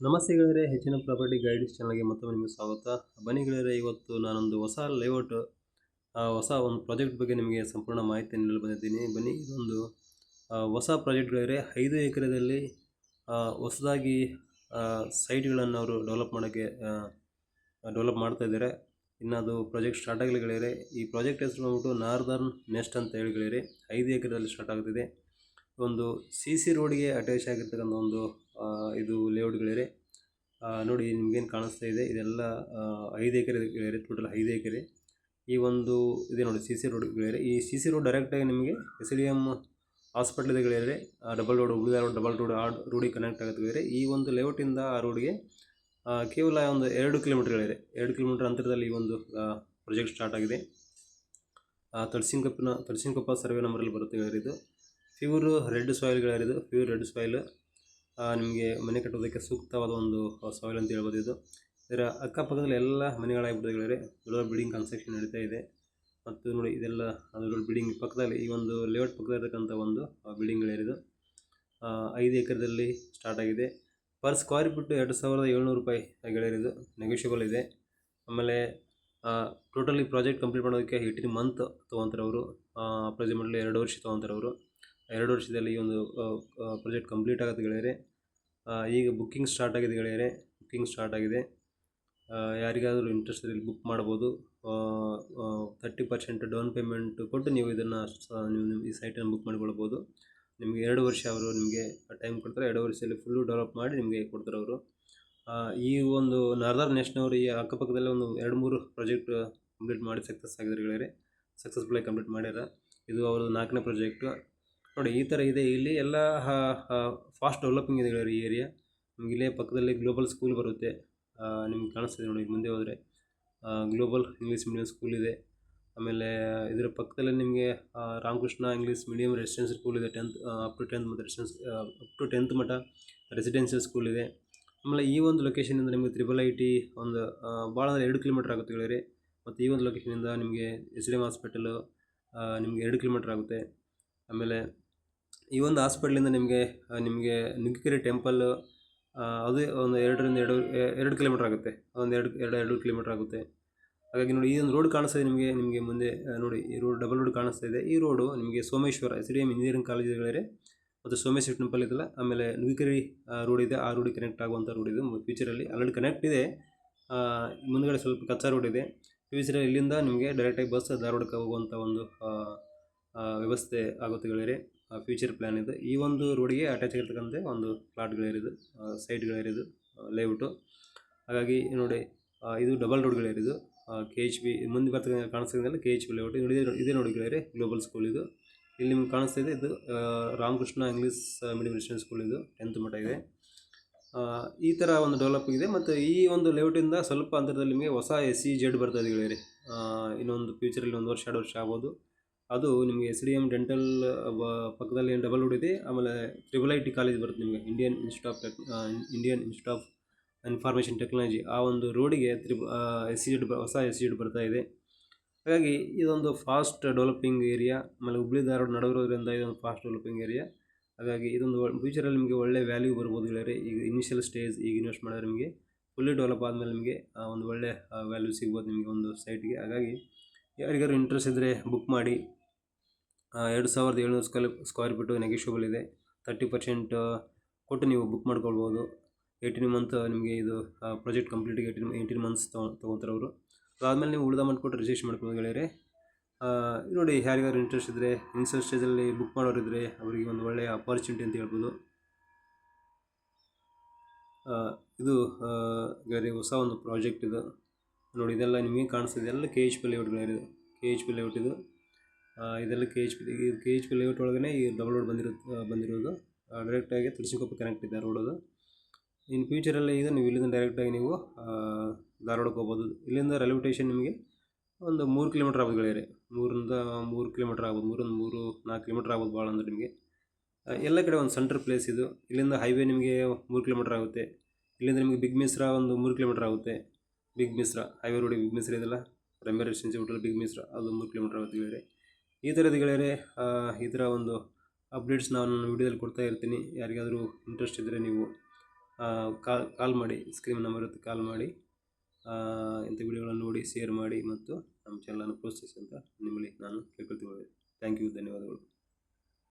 ನಮಸ್ತೆ ಗೆಳೆಯರೇ, ಹೆಚ್ಚಿನ ಪ್ರಾಪರ್ಟಿ ಗೈಡ್ಸ್ ಚಾನಲ್ಗೆ ಮತ್ತೊಮ್ಮೆ ನಿಮಗೆ ಸ್ವಾಗತ. ಬನ್ನಿ ಗೆಳೆಯರೇ, ಇವತ್ತು ನಾನೊಂದು ಹೊಸ ಲೇಔಟ್ ಹೊಸ ಒಂದು ಪ್ರಾಜೆಕ್ಟ್ ಬಗ್ಗೆ ನಿಮಗೆ ಸಂಪೂರ್ಣ ಮಾಹಿತಿ ನೀಡಲು ಬಂದಿದ್ದೀನಿ. ಬನ್ನಿ, ಇದೊಂದು ಹೊಸ ಪ್ರಾಜೆಕ್ಟ್ ಗೆಳೆಯರೇ. 5 ಎಕರೆದಲ್ಲಿ ಹೊಸದಾಗಿ ಸೈಟ್ಗಳನ್ನು ಅವರು ಡೆವಲಪ್ ಮಾಡ್ತಾ ಇದ್ದಾರೆ. ಇನ್ನು ಅದು ಪ್ರಾಜೆಕ್ಟ್ ಸ್ಟಾರ್ಟ್ ಆಗಲಿ ಗೆಳೆಯರೇ. ಈ ಪ್ರಾಜೆಕ್ಟ್ ಹೆಸರು ಬಂದ್ಬಿಟ್ಟು ನಾರ್ದರ್ನ್ ನೆಸ್ಟ್ ಅಂತ ಹೇಳಿ ಗೆಳೆಯರೇ. 5 ಎಕರೆದಲ್ಲಿ ಸ್ಟಾರ್ಟ್ ಆಗುತ್ತಿದೆ. ಒಂದು CC ರೋಡ್ಗೆ ಅಟ್ಯಾಚ್ ಆಗಿರ್ತಕ್ಕಂಥ ಒಂದು ಇದು ಲೇಔಟ್ ಗೆಳೆಯರೇ. ನೋಡಿ, ನಿಮಗೇನು ಕಾಣಿಸ್ತಾ ಇದೆ, ಇದೆಲ್ಲ 5 ಎಕರೆ ಗೆಳೆಯರೇ. ಟೋಟಲ್ 5 ಎಕರೆ. ಈ ಒಂದು ಇದೆ ನೋಡಿ, CC ರೋಡ್ ಗೆಳೆಯರೇ. ಈ CC ರೋಡ್ ಡೈರೆಕ್ಟಾಗಿ ನಿಮಗೆ SDM ಹಾಸ್ಪಿಟ್ಲ್ ಇದೆ ಗೆಳೆಯರೇ. Double road, Hubli double road, ಆ ರೋಡಿಗೆ ಕನೆಕ್ಟ್ ಆಗುತ್ತೆ ಗೆಳೆಯರೇ. ಈ ಒಂದು ಲೇಔಟಿಂದ ಆ ರೋಡ್ಗೆ ಕೇವಲ ಒಂದು 2 ಕಿಲೋಮೀಟರ್ ಗೆಳೆಯರೇ. 2 ಕಿಲೋಮೀಟರ್ ಅಂತರದಲ್ಲಿ ಈ ಒಂದು ಪ್ರಾಜೆಕ್ಟ್ ಸ್ಟಾರ್ಟ್ ಆಗಿದೆ. ತಳಸಿನಕೊಪ್ಪ ಸರ್ವೆ ನಂಬರಲ್ಲಿ ಬರುತ್ತೆ ಗೆಳೆಯರೆ. ಇದು ಪ್ಯೂರ್ ರೆಡ್ ಸಾಯಿಲ್ ಗೆಳೆಯರೆ. ಇದು ಪ್ಯೂರ್ ರೆಡ್ ಸಾಯಿಲ್. ನಿಮಗೆ ಮನೆ ಕಟ್ಟೋದಕ್ಕೆ ಸೂಕ್ತವಾದ ಒಂದು ಸಾಯಿಲ್ ಅಂತ ಹೇಳ್ಬೋದು. ಇದರ ಅಕ್ಕಪಕ್ಕದಲ್ಲಿ ಎಲ್ಲ ಮನೆಗಳಾಗಿಬಿಟ್ಟಿದೆ ಗೆಳೆಯರೆ. ದೊಡ್ಡ ಬಿಲ್ಡಿಂಗ್ ಕನ್ಸ್ಟ್ರಕ್ಷನ್ ನಡೀತಾ ಇದೆ. ಮತ್ತು ನೋಡಿ, ಇದೆಲ್ಲ ದೊಡ್ಡ ಬಿಲ್ಡಿಂಗ್ ಪಕ್ಕದಲ್ಲಿ, ಈ ಒಂದು ಲೇಔಟ್ ಪಕ್ಕದಲ್ಲಿರ್ತಕ್ಕಂಥ ಒಂದು ಬಿಲ್ಡಿಂಗ್ ಗೆಳೆಯರಿದು. 5 ಎಕರೆದಲ್ಲಿ ಸ್ಟಾರ್ಟ್ ಆಗಿದೆ. ಪರ್ ಸ್ಕ್ವೇರ್ ಫೀಟ್ 2700 ರೂಪಾಯಿ ಗೆಳೆಯರಿದು. ನೆಗೋಷಿಯಬಲ್ ಇದೆ. ಆಮೇಲೆ ಟೋಟಲಿ ಪ್ರಾಜೆಕ್ಟ್ ಕಂಪ್ಲೀಟ್ ಮಾಡೋದಕ್ಕೆ 18 ಮಂತ್ ತೊಗೊತಾರೆ ಅವರು. ಅಪ್ರಾಕ್ಸಿಮೇಟ್ಲಿ 2 ವರ್ಷ ತೊಗೊತಾರೆ ಅವರು. 2 ವರ್ಷದಲ್ಲಿ ಈ ಒಂದು ಪ್ರಾಜೆಕ್ಟ್ ಕಂಪ್ಲೀಟ್ ಆಗುತ್ತೆ ಗೆಳೆಯರೆ. ಈಗ ಬುಕ್ಕಿಂಗ್ ಸ್ಟಾರ್ಟ್ ಆಗಿದೆ ಗೆಳೆಯರೆ. ಬುಕ್ಕಿಂಗ್ ಸ್ಟಾರ್ಟ್ ಆಗಿದೆ. ಯಾರಿಗಾದರೂ ಇಂಟ್ರೆಸ್ಟ್ ಇದ್ದರೆ ಬುಕ್ ಮಾಡ್ಬೋದು. 30% ಡೌನ್ ಪೇಮೆಂಟ್ ಕೊಟ್ಟು ನೀವು ಇದನ್ನು ನೀವು ಈ ಸೈಟನ್ನು ಬುಕ್ ಮಾಡಿಕೊಳ್ಬೋದು. ನಿಮಗೆ 2 ವರ್ಷ ಅವರು ನಿಮಗೆ ಟೈಮ್ ಕೊಡ್ತಾರೆ. 2 ವರ್ಷದಲ್ಲಿ ಫುಲ್ಲು ಡೆವಲಪ್ ಮಾಡಿ ನಿಮಗೆ ಕೊಡ್ತಾರೆ ಅವರು. ಈ ಒಂದು ನಾರ್ದರ್ನ್ ನೆಸ್ಟ್ನವರು ಈ ಅಕ್ಕಪಕ್ಕದಲ್ಲಿ ಒಂದು 2-3 ಪ್ರಾಜೆಕ್ಟ್ ಕಂಪ್ಲೀಟ್ ಮಾಡಿ ಸಕ್ಸಸ್ ಆಗಿದ್ದಾರೆ ಗೆಳೆಯರೆ. ಸಕ್ಸಸ್ಫುಲ್ಲಾಗಿ ಕಂಪ್ಲೀಟ್ ಮಾಡ್ಯಾರ. ಇದು ಅವ್ರದ್ದು 4ನೇ ಪ್ರಾಜೆಕ್ಟು. ನೋಡಿ, ಈ ಥರ ಇದೆ. ಇಲ್ಲಿ ಎಲ್ಲ ಫಾಸ್ಟ್ ಡೆವಲಪಿಂಗ್ ಇದೆ ಗೆಳೆಯರೆ ಈ ಏರಿಯಾ. ನಿಮ್ಗೆ ಇಲ್ಲೇ ಪಕ್ಕದಲ್ಲಿ ಗ್ಲೋಬಲ್ ಸ್ಕೂಲ್ ಬರುತ್ತೆ. ನಿಮ್ಗೆ ಕಾಣಿಸ್ತಿದೆ ನೋಡಿ, ಮುಂದೆ ಹೋದರೆ ಗ್ಲೋಬಲ್ ಇಂಗ್ಲೀಷ್ ಮೀಡಿಯಂ ಸ್ಕೂಲ್ ಇದೆ. ಆಮೇಲೆ ಇದರ ಪಕ್ಕದಲ್ಲಿ ನಿಮಗೆ Ramakrishna English medium residential school ಇದೆ. 10th ಅಪ್ ಟು 10th ಮಟ್ಟ ರೆಸಿಡೆನ್ಷಿಯಲ್ ಸ್ಕೂಲ್ ಇದೆ. ಆಮೇಲೆ ಈ ಒಂದು ಲೊಕೇಶನಿಂದ ನಿಮಗೆ IIIT ಒಂದು ಭಾಳ ಅಂದರೆ 2 ಕಿಲೋಮೀಟ್ರ್ ಆಗುತ್ತೆ ಗೆಳೆಯರೆ. ಮತ್ತು ಈ ಒಂದು ಲೊಕೇಶನಿಂದ ನಿಮಗೆ SDM ಹಾಸ್ಪಿಟಲು ನಿಮಗೆ 2 ಕಿಲೋಮೀಟ್ರ್ ಆಗುತ್ತೆ. ಆಮೇಲೆ ಈ ಒಂದು ಹಾಸ್ಪಿಟ್ಲಿಂದ ನಿಮಗೆ ನುಗ್ಗಿಕೆರೆ ಟೆಂಪಲ್ ಅದೇ ಒಂದು 2 ಕಿಲೋಮೀಟ್ರ್ ಆಗುತ್ತೆ. ಒಂದು 2 ಕಿಲೋಮೀಟ್ರ್ ಆಗುತ್ತೆ. ಹಾಗಾಗಿ ನೋಡಿ, ಈ ಒಂದು ರೋಡ್ ಕಾಣಿಸ್ತಾ ಇದೆ ನಿಮಗೆ ಮುಂದೆ ನೋಡಿ, ಈ ರೋಡ್ ಡಬಲ್ ರೋಡ್ ಕಾಣಿಸ್ತಾ ಇದೆ. ಈ ರೋಡು ನಿಮಗೆ ಸೋಮೇಶ್ವರ SDM ಇಂಜಿನಿಯರಿಂಗ್ ಕಾಲೇಜ್ ಗೆಳೆಯರೆ ಮತ್ತು ಸೋಮೇಶ್ವರ ಟೆಂಪಲ್ ಇದೆಲ್ಲ. ಆಮೇಲೆ ನುಗ್ಗಿಕೆರೆ ರೋಡ್ ಇದೆ, ಆ ರೋಡಿಗೆ ಕನೆಕ್ಟ್ ಆಗುವಂಥ ರೋಡ್ ಇದು. ಫ್ಯೂಚರಲ್ಲಿ ಆಲ್ರೆಡಿ ಕನೆಕ್ಟ್ ಇದೆ. ಮುಂದುಗಡೆ ಸ್ವಲ್ಪ ಕಚ್ಚಾ ರೋಡ್ ಇದೆ. ಫ್ಯೂಚರಲ್ಲಿ ಇಲ್ಲಿಂದ ನಿಮಗೆ ಡೈರೆಕ್ಟಾಗಿ ಬಸ್ ಧಾರವಾಡಕ್ಕೆ ಹೋಗುವಂಥ ಒಂದು ವ್ಯವಸ್ಥೆ ಆಗುತ್ತೆ ಗೆಳೆಯರೆ. ಫ್ಯೂಚರ್ ಪ್ಲ್ಯಾನ್ ಇದೆ. ಈ ಒಂದು ರೋಡಿಗೆ ಅಟ್ಯಾಚ್ ಆಗಿರ್ತಕ್ಕಂಥ ಒಂದು ಪ್ಲಾಟ್ಗಳಿರೋದು, ಸೈಟ್ಗಳಿರೋದು ಲೇಔಟು. ಹಾಗಾಗಿ ನೋಡಿ, ಇದು ಡಬಲ್ ರೋಡ್ ಗೆಳೆಯರಿದು. KHP ಮುಂದೆ ಬರ್ತಕ್ಕಂಥ ಕಾಣಿಸ್ತಕ್ಕಂಥ KHP ಲೇಔಟ್ ಇದೇ ನೋಡಿ ಗೆಳೆಯರೆ. ಗ್ಲೋಬಲ್ ಸ್ಕೂಲ್ ಇದು. ಇಲ್ಲಿ ನಿಮ್ಗೆ ಕಾಣಿಸ್ತಾ ಇದೆ, ಇದು Ramakrishna English medium residential school ಇದು. 10th ಮಟ್ಟ ಇದೆ. ಈ ಥರ ಒಂದು ಡೆವಲಪ್ ಇದೆ. ಮತ್ತು ಈ ಒಂದು ಲೇಔಟಿಂದ ಸ್ವಲ್ಪ ಅಂತರದಲ್ಲಿ ನಿಮಗೆ ಹೊಸ SEZ ಬರ್ತಾ ಇದೆ ಗೆಳೆಯರೆ. ಇನ್ನೊಂದು ಫ್ಯೂಚರಲ್ಲಿ 1 ವರ್ಷ 2 ವರ್ಷ ಆಗ್ಬೋದು. ಅದು ನಿಮಗೆ SDM ಡೆಂಟಲ್ ಪಕ್ಕದಲ್ಲಿ ಏನು ಡಬಲ್ ರೋಡ್ ಇದೆ. ಆಮೇಲೆ IIIT ಕಾಲೇಜ್ ಬರುತ್ತೆ ನಿಮಗೆ, Indian institute of information technology. ಆ ಒಂದು ರೋಡಿಗೆ ಹೊಸ SEZ ಬರ್ತಾ ಇದೆ. ಹಾಗಾಗಿ ಇದೊಂದು ಫಾಸ್ಟ್ ಡೆವಲಪಿಂಗ್ ಏರಿಯಾ. ಆಮೇಲೆ ಹುಬ್ಳಿ ಧಾರವಾಡ ನಡುವಿರೋದ್ರಿಂದ ಇದೊಂದು ಫಾಸ್ಟ್ ಡೆವಲಪಿಂಗ್ ಏರಿಯಾ. ಹಾಗಾಗಿ ಇದೊಂದು ಫ್ಯೂಚರಲ್ಲಿ ನಿಮಗೆ ಒಳ್ಳೆ ವ್ಯಾಲ್ಯೂ ಬರ್ಬೋದು ಗೆಳೆಯರೆ. ಈಗ ಇನಿಷಿಯಲ್ ಸ್ಟೇಜ್, ಈಗ ಇನ್ವೆಸ್ಟ್ ಮಾಡಿದ್ರೆ ನಿಮಗೆ ಫುಲ್ಲಿ ಡೆವಲಪ್ ಆದಮೇಲೆ ನಿಮಗೆ ಒಂದು ಒಳ್ಳೆ ವ್ಯಾಲ್ಯೂ ಸಿಗ್ಬೋದು ನಿಮಗೆ ಒಂದು ಸೈಟ್ಗೆ. ಹಾಗಾಗಿ ಯಾರಿಗಾರು ಇಂಟ್ರೆಸ್ಟ್ ಇದ್ದರೆ ಬುಕ್ ಮಾಡಿ. 2700 ಸ್ಕ್ವೇರ್ ಫೀಟು ನೆಗೋಷಿಯಬಲ್ ಇದೆ. 30% ಕೊಟ್ಟು ನೀವು ಬುಕ್ ಮಾಡ್ಕೊಳ್ಬೋದು. 18 ಮಂತ್ ನಿಮಗೆ ಇದು ಪ್ರಾಜೆಕ್ಟ್ ಕಂಪ್ಲೀಟಿಗೆ 18 ಮಂತ್ಸ್ ತೊಗೊತಾರೆ ಅವರು. ಅದಾದಮೇಲೆ ನೀವು ಉಳಿದ ಅಮೌಂಟ್ ಕೊಟ್ಟು ರಿಜಿಸ್ಟ್ರ್ ಮಾಡ್ಬೋದು ಗೆಳೆಯರೆ. ನೋಡಿ, ಯಾರಿಗಾದ್ರು ಇಂಟ್ರೆಸ್ಟ್ ಇದ್ದರೆ, ಇನಿಷಿಯಲ್ ಸ್ಟೇಜಲ್ಲಿ ಬುಕ್ ಮಾಡೋರಿದ್ದರೆ ಅವರಿಗೆ ಒಂದು ಒಳ್ಳೆಯ ಅಪಾರ್ಚುನಿಟಿ ಅಂತ ಹೇಳ್ಬೋದು. ಇದು ಗೆಳೆಯರೆ ಹೊಸ ಒಂದು ಪ್ರಾಜೆಕ್ಟ್ ಇದು. ನೋಡಿ, ಇದೆಲ್ಲ ನಿಮಗೆ ಕಾಣಿಸ್ತಿದೆ, ಎಲ್ಲ KHP ಲೇಔಟ್ ಗೆಳೆಯರೆ. KHP ಲೇಔಟ್ ಇದು. ಇದೆಲ್ಲ KHP ಲೇಔಟ್ ಒಳಗೇ ಈ ಡಬಲ್ ರೋಡ್ ಬಂದಿರೋದು. ಡೈರೆಕ್ಟಾಗಿ ತಳಸಿನಕೊಪ್ಪ ಕನೆಕ್ಟ್ ಇದೆ ರೋಡದು. ಇನ್ನು ಫ್ಯೂಚರಲ್ಲಿ ಇದು ನೀವು ಇಲ್ಲಿಂದ ಡೈರೆಕ್ಟಾಗಿ ನೀವು ಧಾರವಾಡಕ್ಕೆ ಹೋಗ್ಬೋದು. ಇಲ್ಲಿಂದ ರೈಲ್ವೆ ಸ್ಟೇಷನ್ ನಿಮಗೆ ಒಂದು 3 ಕಿಲೋಮೀಟ್ರ್ ಆಗ್ಬೋದು ಗೆಳೆಯರೆ. 3 ಕಿಲೋಮೀಟ್ರ್ ಆಗ್ಬೋದು. 4 ಕಿಲೋಮೀಟ್ರ್ ಆಗ್ಬೋದು ಭಾಳ ಅಂದರೆ ನಿಮಗೆ. ಎಲ್ಲ ಕಡೆ ಒಂದು ಸೆಂಟ್ರ್ ಪ್ಲೇಸ್ ಇದು. ಇಲ್ಲಿಂದ ಹೈವೇ ನಿಮಗೆ 3 ಕಿಲೋಮೀಟ್ರ್ ಆಗುತ್ತೆ. ಇಲ್ಲಿಂದ ನಿಮಗೆ ಬಿಗ್ ಮಿಶ್ರ ಒಂದು 3 ಕಿಲೋಮೀಟ್ರ್ ಆಗುತ್ತೆ. ಬಿಗ್ ಮಿಶ್ರ ಹೈವೇ ರೋಡಿಗೆ ಬಿಗ್ ಮಿಶ್ರ ಇದೆಲ್ಲ, ಪ್ರೈಮರಿ ರೆಸಿಡೆನ್ಸಿ ಹೋಟೆಲ್ ಬಿಗ್ ಮಿಶ್ರ, ಅದು 3 ಕಿಲೋಮೀಟ್ರ್ ಆಗುತ್ತೆ ಗೆಳೆಯರೆ. ಈ ಥರದ ಗೆಳೆಯರೆ ಈ ಥರ ಒಂದು ಅಪ್ಡೇಟ್ಸ್ ನಾನು ವಿಡಿಯೋದಲ್ಲಿ ಕೊಡ್ತಾ ಇರ್ತೀನಿ. ಯಾರಿಗಾದರೂ ಇಂಟ್ರೆಸ್ಟ್ ಇದ್ದರೆ ನೀವು ಕಾಲ್ ಮಾಡಿ, ಸ್ಕ್ರೀನ್ ನಂಬರ್ ಇರುತ್ತೆ, ಕಾಲ್ ಮಾಡಿ ಇಂಥ ವಿಡಿಯೋಗಳನ್ನು ನೋಡಿ ಶೇರ್ ಮಾಡಿ ಮತ್ತು ನಮ್ಮ ಚಾನಲನ್ನು ಪ್ರೋತ್ಸಾಹಿಸಿ ಅಂತ ನಿಮ್ಮಲ್ಲಿ ನಾನು ಕೇಳ್ಕೊಳ್ತೀನಿ. ಥ್ಯಾಂಕ್ ಯು, ಧನ್ಯವಾದಗಳು.